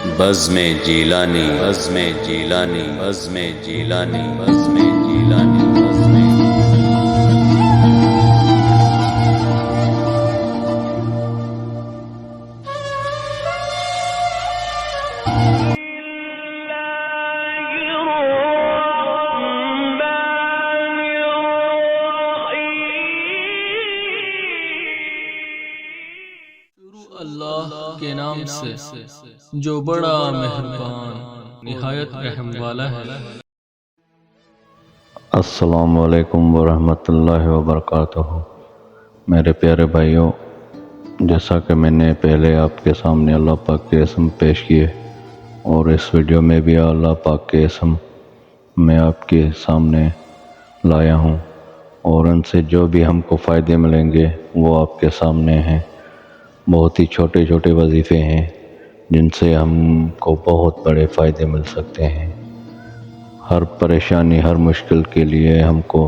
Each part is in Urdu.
بزم جیلانی بزم جیلانی بزم جیلانی بزم جیلانی بزم اللہ کے نام سے جو بڑا مہربان نہایت رحم والا ہے۔ السلام علیکم ورحمۃ اللہ وبرکاتہ۔ میرے پیارے بھائیوں، جیسا کہ میں نے پہلے آپ کے سامنے اللہ پاک کے اسم پیش کیے، اور اس ویڈیو میں بھی اللہ پاک کے اسم میں آپ کے سامنے لایا ہوں، اور ان سے جو بھی ہم کو فائدے ملیں گے وہ آپ کے سامنے ہیں۔ بہت ہی چھوٹے چھوٹے وظیفے ہیں جن سے ہم کو بہت بڑے فائدے مل سکتے ہیں۔ ہر پریشانی، ہر مشکل کے لیے ہم کو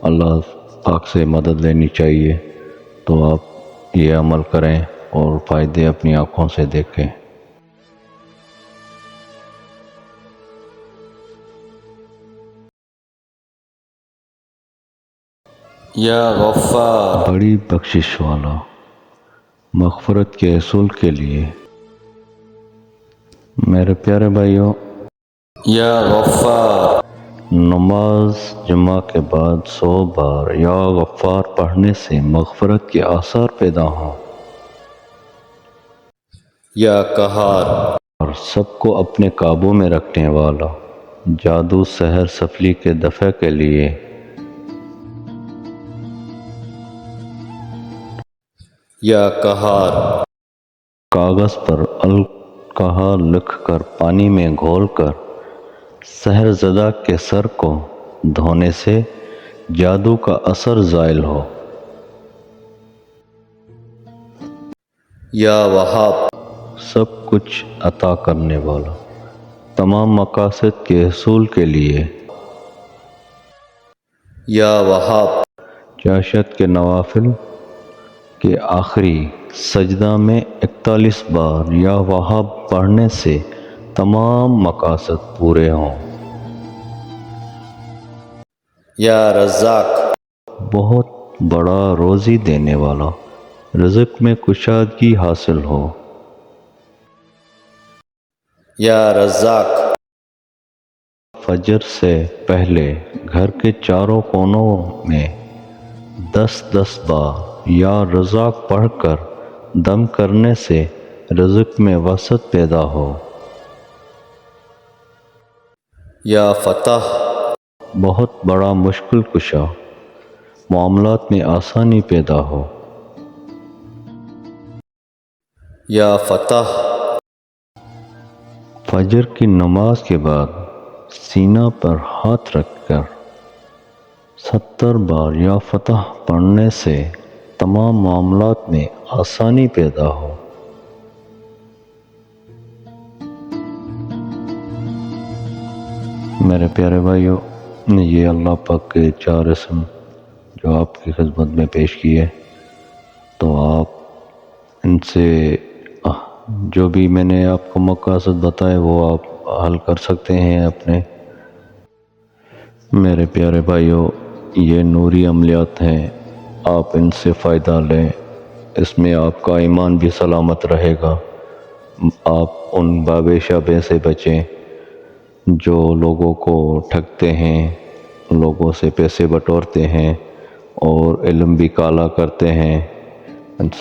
اللہ پاک سے مدد لینی چاہیے، تو آپ یہ عمل کریں اور فائدے اپنی آنکھوں سے دیکھیں۔ یا غفار، بڑی بخشش والا، مغفرت کے اصول کے لیے میرے پیارے بھائیوں، یا غفار، نماز جمعہ کے بعد 100 بار یا غفار پڑھنے سے مغفرت کے آثار پیدا ہوں، یا قہار، اور سب کو اپنے قابو میں رکھنے والا، جادو سحر سفلی کے دفع کے لیے یا قہار، کاغذ پر الکحل لکھ کر پانی میں گھول کر سحر زدہ کے سر کو دھونے سے جادو کا اثر زائل ہو، یا وہاب، سب کچھ عطا کرنے والا، تمام مقاصد کے حصول کے لیے یا وہاب، چاشت کے نوافل کے آخری سجدہ میں 41 بار یا وہاب پڑھنے سے تمام مقاصد پورے ہوں، یا رزاق، بہت بڑا روزی دینے والا، رزق میں کشادگی حاصل ہو، یا رزاق، فجر سے پہلے گھر کے چاروں کونوں میں 10 بار یا رزاق پڑھ کر دم کرنے سے رزق میں وسعت پیدا ہو، یا فتح، بہت بڑا مشکل کشا، معاملات میں آسانی پیدا ہو، یا فتح، فجر کی نماز کے بعد سینہ پر ہاتھ رکھ کر 70 بار یا فتح پڑھنے سے تمام معاملات میں آسانی پیدا ہو، میرے پیارے بھائیوں، یہ اللہ پاک کے 4 اسم جو آپ کی خدمت میں پیش کیے، تو آپ ان سے جو بھی میں نے آپ کو مقاصد بتائے وہ آپ حل کر سکتے ہیں اپنے۔ میرے پیارے بھائیوں، یہ نوری عملیات ہیں، آپ ان سے فائدہ لیں، اس میں آپ کا ایمان بھی سلامت رہے گا، آپ ان بابے شابے سے بچیں جو لوگوں کو ٹھگتے ہیں، لوگوں سے پیسے بٹورتے ہیں اور علم بھی کالا کرتے ہیں،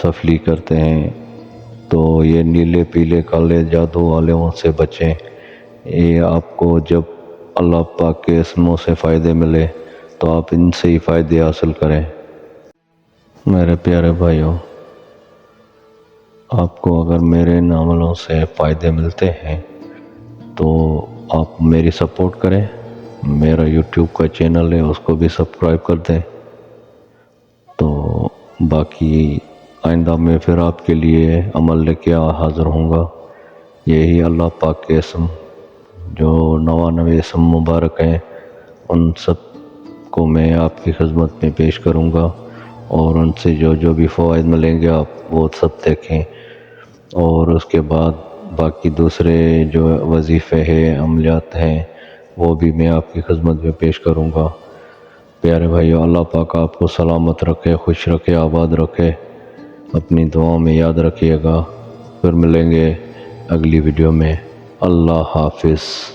سفلی کرتے ہیں، تو یہ نیلے پیلے کالے جادو والوں سے بچیں۔ یہ آپ کو جب اللہ پاک کے اسموں سے فائدے ملے تو آپ ان سے ہی فائدے حاصل کریں۔ میرے پیارے بھائیوں، آپ کو اگر میرے ان عملوں سے فائدے ملتے ہیں تو آپ میری سپورٹ کریں، میرا یوٹیوب کا چینل ہے اس کو بھی سبسکرائب کر دیں، تو باقی آئندہ میں پھر آپ کے لیے عمل لے کے حاضر ہوں گا۔ یہی اللہ پاک کے اسم جو 99 اسم مبارک ہیں، ان سب کو میں آپ کی خدمت میں پیش کروں گا، اور ان سے جو بھی فوائد ملیں گے آپ وہ سب دیکھیں، اور اس کے بعد باقی دوسرے جو وظیفے ہیں عملیات ہیں وہ بھی میں آپ کی خدمت میں پیش کروں گا۔ پیارے بھائیو، اللہ پاک آپ کو سلامت رکھے، خوش رکھے، آباد رکھے، اپنی دعاؤں میں یاد رکھیے گا۔ پھر ملیں گے اگلی ویڈیو میں۔ اللہ حافظ۔